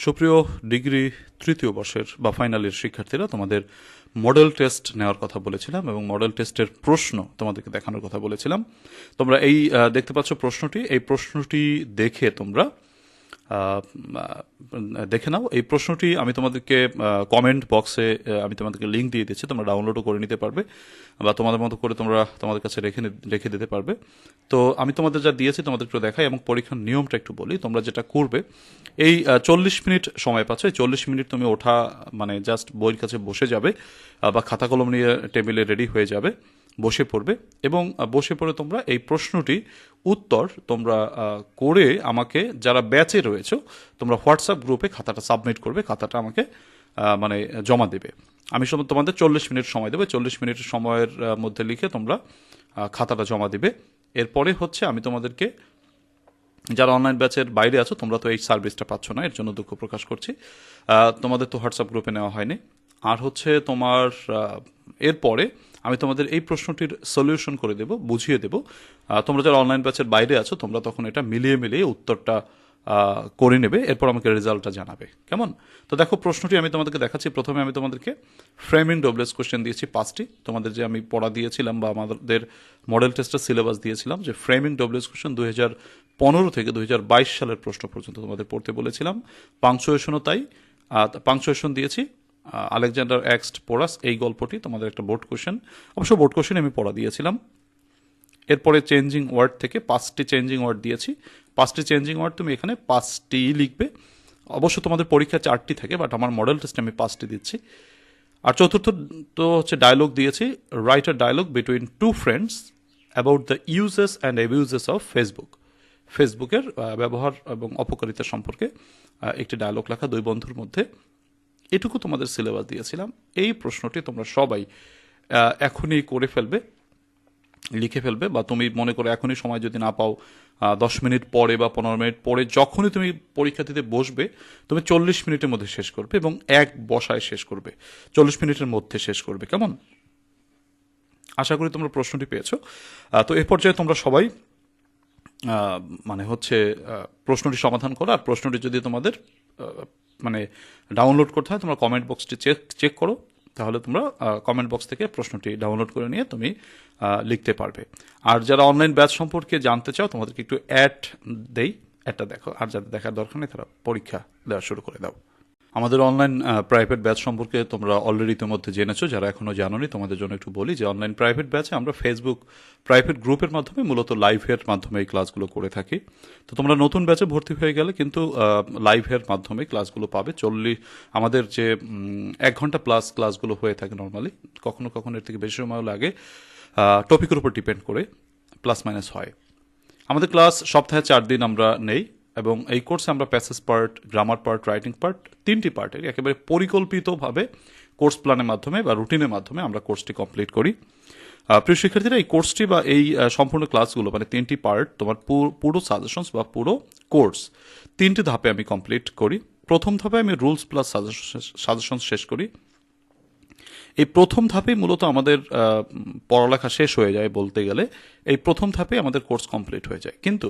সুপ্রিয় ডিগ্রি তৃতীয় বর্ষের বা ফাইনালের শিক্ষার্থীরা, তোমাদের মডেল টেস্ট নেওয়ার কথা বলেছিলাম এবং মডেল টেস্টের প্রশ্ন তোমাদেরকে দেখানোর কথা বলেছিলাম। তোমরা এই দেখতে পাচ্ছ প্রশ্নটি, এই প্রশ্নটি দেখে তোমরা দেখে নাও। এই প্রশ্নটি আমি তোমাদেরকে কমেন্ট বক্সে আমি তোমাদেরকে লিঙ্ক দিয়ে দিচ্ছি, তোমরা ডাউনলোডও করে নিতে পারবে বা তোমাদের মতো করে তোমরা তোমাদের কাছে রেখে দিতে পারবে। তো আমি তোমাদের যা দিয়েছি তোমাদের একটু দেখাই এবং পরীক্ষার নিয়মটা একটু বলি। তোমরা যেটা করবে, এই 40 মিনিট সময় পাচ্ছ। এই 40 মিনিট তুমি ওঠা মানে জাস্ট বইয়ের কাছে বসে যাবে বা খাতা কলম নিয়ে টেবিলে রেডি হয়ে যাবে, বসে পড়বে এবং বসে পড়ে তোমরা এই প্রশ্নটি উত্তর তোমরা করে আমাকে, যারা ব্যাচে রয়েছে, তোমরা হোয়াটসঅ্যাপ গ্রুপে খাতাটা সাবমিট করবে, খাতাটা আমাকে মানে জমা দেবে। আমি তোমাদের 40 মিনিট সময় দেবে, 40 মিনিটের সময়ের মধ্যে লিখে তোমরা খাতাটা জমা দিবে। এরপরে হচ্ছে আমি তোমাদেরকে, যারা অনলাইন ব্যাচের বাইরে আছো তোমরা তো এই সার্ভিসটা পাচ্ছ না, এর জন্য দুঃখ প্রকাশ করছি। তোমাদের তো হোয়াটসঅ্যাপ গ্রুপে নেওয়া হয়নি। আর হচ্ছে তোমার এরপরে আমি তোমাদের এই প্রশ্নটির সলিউশন করে দেব, বুঝিয়ে দেব। তোমরা যারা অনলাইন ব্যাচের বাইরে আছো তোমরা তখন এটা মিলিয়ে উত্তরটা করে নেবে, এরপর আমাকে রেজাল্টটা জানাবে, কেমন? তো দেখো প্রশ্নটি আমি তোমাদেরকে দেখাচ্ছি। প্রথমে আমি তোমাদেরকে ফ্রেমিং ডব্লিউএস কোশ্চেন দিয়েছি 5টি। তোমাদের যে আমি পড়া দিয়েছিলাম বা আমাদের মডেল টেস্টের সিলেবাস দিয়েছিলাম যে ফ্রেমিং ডব্লিউএস কোশ্চেন 2015 থেকে 2022 সালের প্রশ্ন পর্যন্ত তোমাদের পড়তে বলেছিলাম। পাংচুয়েশনও তাই, পাংচুয়েশন দিয়েছি আলেকজান্ডার এক্সট পোরাস, এই গল্পটি তোমাদের একটা বোর্ড কোশ্চেন, অবশ্য বোর্ড কোশ্চেন আমি পড়া দিয়েছিলাম। এরপরে চেঞ্জিং ওয়ার্ড থেকে 5টি চেঞ্জিং ওয়ার্ড দিয়েছি। 5টি চেঞ্জিং ওয়ার্ড তুমি এখানে 5টি লিখবে। অবশ্য তোমাদের পরীক্ষা 4টি থাকে, বাট আমার মডেল টেস্টে আমি 5টি দিচ্ছি। আর চতুর্থ তো হচ্ছে ডায়লগ দিয়েছি, write a dialogue between two friends about the uses and abuses of Facebook. ফেসবুকের ব্যবহার এবং অপকারিতা সম্পর্কে একটি ডায়লগ লেখা দুই বন্ধুর মধ্যে। এটুকু তোমাদের সিলেবাস দিয়েছিলাম। এই প্রশ্নটি তোমরা সবাই এখনই করে ফেলবে, লিখে ফেলবে, বা তুমি মনে করো এখনই সময় যদি না পাও 10 মিনিট পরে বা 15 মিনিট পরে যখনই তুমি পরীক্ষা দিতে বসবে, তুমি 40 মিনিটের মধ্যে শেষ করবে এবং এক বসায় শেষ করবে, 40 মিনিটের মধ্যে শেষ করবে, কেমন? আশা করি তোমরা প্রশ্নটি পেয়েছো। তো এ পর্যায়ে তোমরা সবাই মানে হচ্ছে প্রশ্নটি সমাধান করো। আর প্রশ্নটি যদি তোমাদের মানে ডাউনলোড করতে হয়, তোমরা কমেন্ট বক্সটি চেক করো, তাহলে তোমরা কমেন্ট বক্স থেকে প্রশ্নটি ডাউনলোড করে নিয়ে তুমি লিখতে পারবে। আর যারা অনলাইন ব্যাচ সম্পর্কে জানতে চাও তোমাদেরকে একটু অ্যাড দেই, অ্যাডটা দেখো। আর যাদের দেখার দরকার নেই তারা পরীক্ষা দেওয়া শুরু করে দাও। আমাদের অনলাইন প্রাইভেট ব্যাচ সম্পর্কে তোমরা অলরেডি ইতিমধ্যে জেনেছো, যারা এখনও জানোনি তোমাদের জন্য একটু বলি যে অনলাইন প্রাইভেট ব্যাচে আমরা ফেসবুক প্রাইভেট গ্রুপের মাধ্যমে মূলত লাইভের মাধ্যমে এই ক্লাসগুলো করে থাকি। তো তোমরা নতুন ব্যাচে ভর্তি হয়ে গেলে কিন্তু লাইভের মাধ্যমে ক্লাসগুলো পাবে। আমাদের যে 1 ঘন্টা প্লাস ক্লাসগুলো হয়ে থাকে নর্মালি, কখনো কখনো এর থেকে বেশি সময়ও লাগে, টপিকের উপর ডিপেন্ড করে প্লাস মাইনাস হয়। আমাদের ক্লাস সপ্তাহে 4 দিন আমরা নেই এবং এই কোর্সে আমরা passage part, grammar part, writing part, 3টি পার্টের একেবারে পরিকল্পিতভাবে কোর্স প্ল্যানের মাধ্যমে বা রুটিনের মাধ্যমে আমরা কোর্সটি কমপ্লিট করি। প্রিয় শিক্ষার্থীরা, এই কোর্সটি বা এই সম্পূর্ণ ক্লাসগুলো মানে 3টি পার্ট, তোমার পুরো সাজেশনস বা পুরো কোর্স 3টি ধাপে আমি কমপ্লিট করি। প্রথম ধাপে আমি রুলস প্লাস সাজেশনস শেষ করি। এই প্রথম ধাপেই মূলত আমাদের পড়ালেখা শেষ হয়ে যায় বলতে গেলে। এই প্রথম ধাপে আমাদের কোর্স কমপ্লিট হয়ে যায়। কিন্তু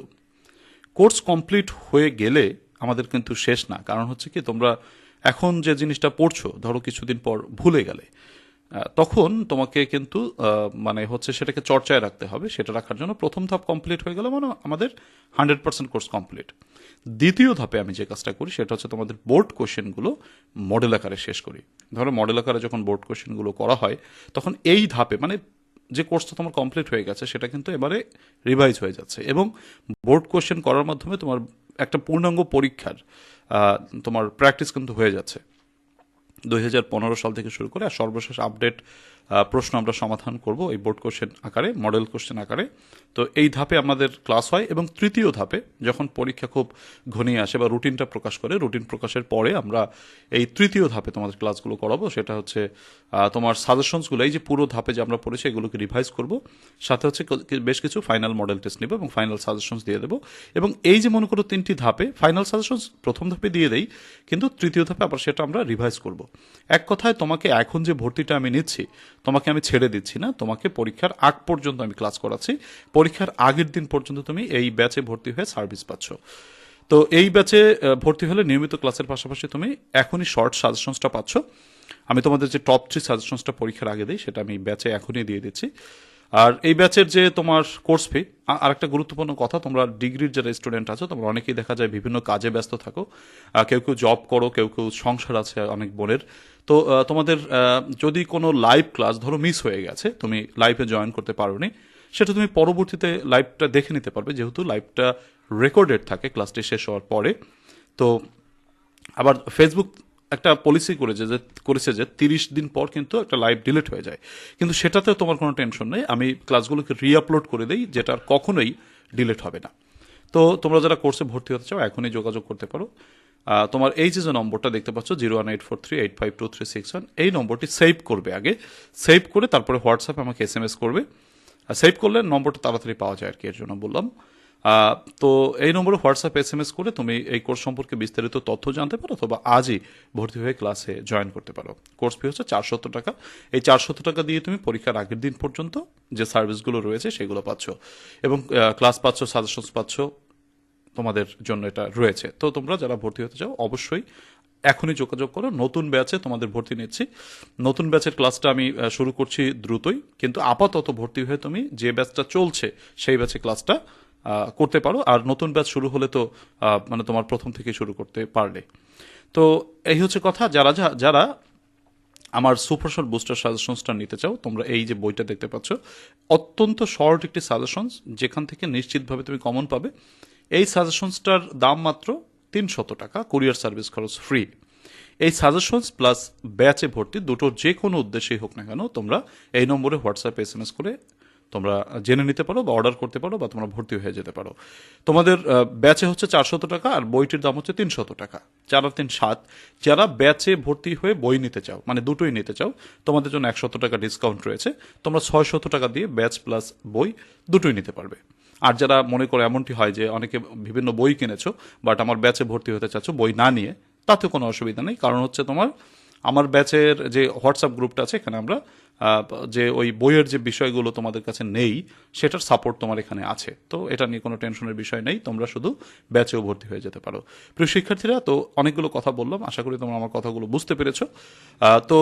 কোর্স কমপ্লিট হয়ে গেলে আমাদের কিন্তু শেষ না। কারণ হচ্ছে কি, তোমরা এখন যে জিনিসটা পড়ছো, ধরো কিছুদিন পর ভুলে গেলে, তখন তোমাকে কিন্তু মানে হচ্ছে সেটাকে চর্চায় রাখতে হবে। সেটা রাখার জন্য প্রথম ধাপ কমপ্লিট হয়ে গেলে মানে আমাদের 100% কোর্স কমপ্লিট। দ্বিতীয় ধাপে আমি যে কাজটা করি সেটা হচ্ছে তোমাদের বোর্ড কোশ্চেনগুলো মডেল আকারে শেষ করি। ধরো মডেল আকারে যখন বোর্ড কোশ্চেনগুলো করা হয়, তখন এই ধাপে মানে যে কোর্সটা তোমার কমপ্লিট হয়ে গেছে সেটা কিন্তু এবারে রিভাইজ হয়ে যাচ্ছে এবং বোর্ড কোশ্চেন করার মাধ্যমে তোমার একটা পূর্ণাঙ্গ পরীক্ষার তোমার প্র্যাকটিস কিন্তু হয়ে যাচ্ছে। 2015 সাল থেকে শুরু করে আর সর্বশেষ আপডেট প্রশ্ন আমরা সমাধান করব এই বোর্ড কোশ্চেন আকারে, মডেল কোশ্চেন আকারে। তো এই ধাপে আমাদের ক্লাস হয় এবং তৃতীয় ধাপে যখন পরীক্ষা খুব ঘনিয়ে আসে বা রুটিনটা প্রকাশ করে, রুটিন প্রকাশের পরে আমরা এই তৃতীয় ধাপে তোমাদের ক্লাসগুলো করাবো। সেটা হচ্ছে তোমার সাজেশনসগুলো, এই যে পুরো ধাপে যে আমরা পড়েছি এগুলোকে রিভাইজ করব, সাথে হচ্ছে বেশ কিছু ফাইনাল মডেল টেস্ট নেব এবং ফাইনাল সাজেশনস দিয়ে দেবো। এবং এই যে মনে করো 3টি ধাপে ফাইনাল সাজেশনস প্রথম ধাপে দিয়ে দেই, কিন্তু তৃতীয় ধাপে আবার সেটা আমরা রিভাইজ করব। এক কথায় তোমাকে এখন যে ভর্তিটা আমি নিচ্ছি, তোমাকে আমি ছেড়ে দিচ্ছি না, তোমাকে পরীক্ষার আগ পর্যন্ত আমি ক্লাস করাচ্ছি। পরীক্ষার আগের দিন পর্যন্ত তুমি এই ব্যাচে ভর্তি হয়ে সার্ভিস পাচ্ছ। তো এই ব্যাচে ভর্তি হলে নিয়মিত ক্লাসের পাশাপাশি তুমি এখনই শর্ট সাজেশনসটা পাচ্ছ। আমি তোমাদের যে টপ 3 সাজেশনসটা পরীক্ষার আগে দিই সেটা আমি ব্যাচে এখনই দিয়ে দিচ্ছি। আর এই ব্যাচের যে তোমার কোর্স ফি, আরেকটা গুরুত্বপূর্ণ কথা, তোমরা ডিগ্রির যারা স্টুডেন্ট আছো তোমরা অনেকেই দেখা যায় বিভিন্ন কাজে ব্যস্ত থাকো, কেউ কেউ জব করো, কেউ কেউ সংসার আছে অনেক বোনের। তো তোমাদের যদি কোনো লাইভ ক্লাস ধরো মিস হয়ে গেছে, তুমি লাইভে জয়েন করতে পারোনি, সেটা তুমি পরবর্তীতে লাইভটা দেখে নিতে পারবে, যেহেতু লাইভটা রেকর্ডেড থাকে ক্লাসটি শেষ হওয়ার পরে। তো আবার ফেসবুক একটা পলিসি করেছে যে 30 দিন পর কিন্তু একটা লাইভ ডিলিট হয়ে যায়, কিন্তু সেটাতেও তোমার কোনো টেনশন নেই, আমি ক্লাসগুলোকে রিআপলোড করে দিই, যেটা আর কখনোই ডিলিট হবে না। তো তোমরা যারা কোর্সে ভর্তি হতে চাও এখনই যোগাযোগ করতে পারো। তোমার এই যে নম্বরটা দেখতে পাচ্ছ 01843852361, এই নম্বরটি সেভ করবে, আগে সেভ করে তারপরে হোয়াটসঅ্যাপে আমাকে SMS করবে। সেভ করলে নম্বরটা তাড়াতাড়ি পাওয়া যায় আর কি, এর জন্য বললাম। তো এই নম্বরে হোয়াটসঅ্যাপ SMS করে তুমি এই কোর্স সম্পর্কে বিস্তারিত তথ্য জানতে পারো, অথবা আজই ভর্তি হয়ে ক্লাসে জয়েন করতে পারো। কোর্স ফি হচ্ছে 400 টাকা। এই 400 টাকা দিয়ে তুমি পরীক্ষার আগের দিন পর্যন্ত যে সার্ভিসগুলো রয়েছে সেগুলো পাচ্ছ, এবং ক্লাস পাচ্ছ, সাজেশনস পাচ্ছ, তোমাদের জন্য এটা রয়েছে। তো তোমরা যারা ভর্তি হতে চাও অবশ্যই এখনই যোগাযোগ করো। নতুন ব্যাচে তোমাদের ভর্তি নিচ্ছি, নতুন ব্যাচের ক্লাসটা আমি শুরু করছি দ্রুতই, কিন্তু আপাতত ভর্তি হয়ে তুমি যে ব্যাচটা চলছে সেই ব্যাচে ক্লাসটা করতে পারো। আর নতুন ব্যাচ শুরু হলে তো মানে তোমার প্রথম থেকে শুরু করতে পারলে। তো এই হচ্ছে কথা। যারা যারা আমার সুপার শর্ট বুস্টার সাজেশনসটা নিতে চাও, তোমরা এই যে বইটা দেখতে পাচ্ছ, অত্যন্ত শর্ট একটি সাজেশনস, যেখান থেকে নিশ্চিতভাবে তুমি কমন পাবে। এই সাজেশনসটার দাম মাত্র 300 টাকা, কুরিয়ার সার্ভিস খরচ ফ্রি। এই সাজেশনস প্লাস ব্যাচে ভর্তি দুটোর যে কোনো উদ্দেশ্যেই হোক না কেন, তোমরা এই নম্বরে হোয়াটসঅ্যাপে SMS করে তোমরা জেনে নিতে পারো, বা অর্ডার করতে পারো, বা তোমরা ভর্তি হয়ে যেতে পারো। তোমাদের ব্যাচে হচ্ছে 400 টাকা, আর বইটির দাম হচ্ছে 300 টাকা। 4 আর 3 7। যারা ব্যাচে ভর্তি হয়ে বই নিতে চাও, মানে দুটোই নিতে চাও, তোমাদের জন্য 100 টাকা ডিসকাউন্ট রয়েছে। তোমরা 600 টাকা দিয়ে ব্যাচ প্লাস বই দুটোই নিতে পারবে। আর যারা মনে করো, এমনটি হয় যে অনেকে বিভিন্ন বই কিনেছো বাট আমার ব্যাচে ভর্তি হতে চাচ্ছ বই না নিয়ে, তাতে কোনো অসুবিধা নেই। কারণ হচ্ছে তোমার আমার ব্যাচের যে হোয়াটসঅ্যাপ গ্রুপটা আছে, এখানে আমরা যে ওই বইয়ের যে বিষয়গুলো তোমাদের কাছে নেই সেটার সাপোর্ট তোমার এখানে আছে। তো এটা নিয়ে কোনো টেনশনের বিষয় নেই, তোমরা শুধু ব্যাচেও ভর্তি হয়ে যেতে পারো। প্রিয় শিক্ষার্থীরা, তো অনেকগুলো কথা বললাম, আশা করি তোমরা আমার কথাগুলো বুঝতে পেরেছো। তো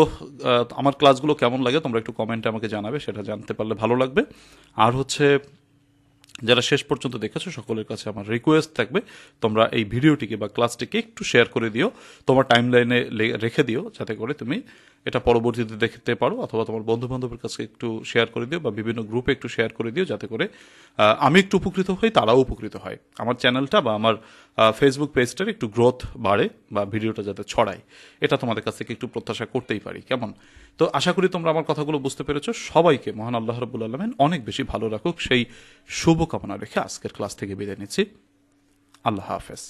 আমার ক্লাসগুলো কেমন লাগে তোমরা একটু কমেন্টে আমাকে জানাবে, সেটা জানতে পারলে ভালো লাগবে। আর হচ্ছে যারা শেষ পর্যন্ত দেখেছো সকলের কাছে আমার রিকোয়েস্ট থাকবে, তোমরা এই ভিডিওটিকে বা ক্লাসটিকে একটু শেয়ার করে দিও, তোমার টাইমলাইনে রেখে দিও, যাতে করে তুমি এটা পরবর্তীতে দেখতে পারো, অথবা তোমার বন্ধু বান্ধবের কাছে একটু শেয়ার করে দিও, বা বিভিন্ন গ্রুপে একটু শেয়ার করে দিও, যাতে করে আমি একটু উপকৃত হই, তারাও উপকৃত হয়, আমার চ্যানেলটা বা আমার ফেসবুক পেজটার একটু গ্রোথ বাড়ে, বা ভিডিওটা যাতে ছড়ায়, এটা তোমাদের কাছ থেকে একটু প্রত্যাশা করতেই পারি। কেমন? তো আশা করি তোমরা আমার কথাগুলো বুঝতে পেরেছো। সবাইকে মহান আল্লাহ রাব্বুল আলামিন অনেক বেশি ভালো রাখুক, সেই শুভকামনা রেখে আজকের ক্লাস থেকে বিদায় নিচ্ছি। আল্লাহ হাফেজ।